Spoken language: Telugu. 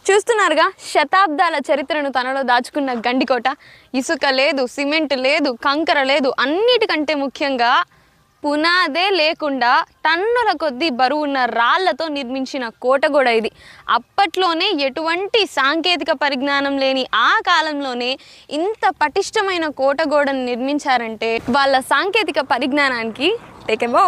చూస్తున్నారుగా శతాబ్దాల చరిత్రను తనలో దాచుకున్న గండికోట. ఇసుక లేదు, సిమెంట్ లేదు, కంకర లేదు, అన్నిటికంటే ముఖ్యంగా పునాదే లేకుండా టన్నుల కొద్దీ బరువున్న రాళ్లతో నిర్మించిన కోట కూడా ఇది. అప్పట్లోనే ఎటువంటి సాంకేతిక పరిజ్ఞానం లేని ఆ కాలంలోనే ఇంత పటిష్టమైన కోట గోడను నిర్మించారంటే వాళ్ళ సాంకేతిక పరిజ్ఞానానికి టేక్ ఎ బౌ.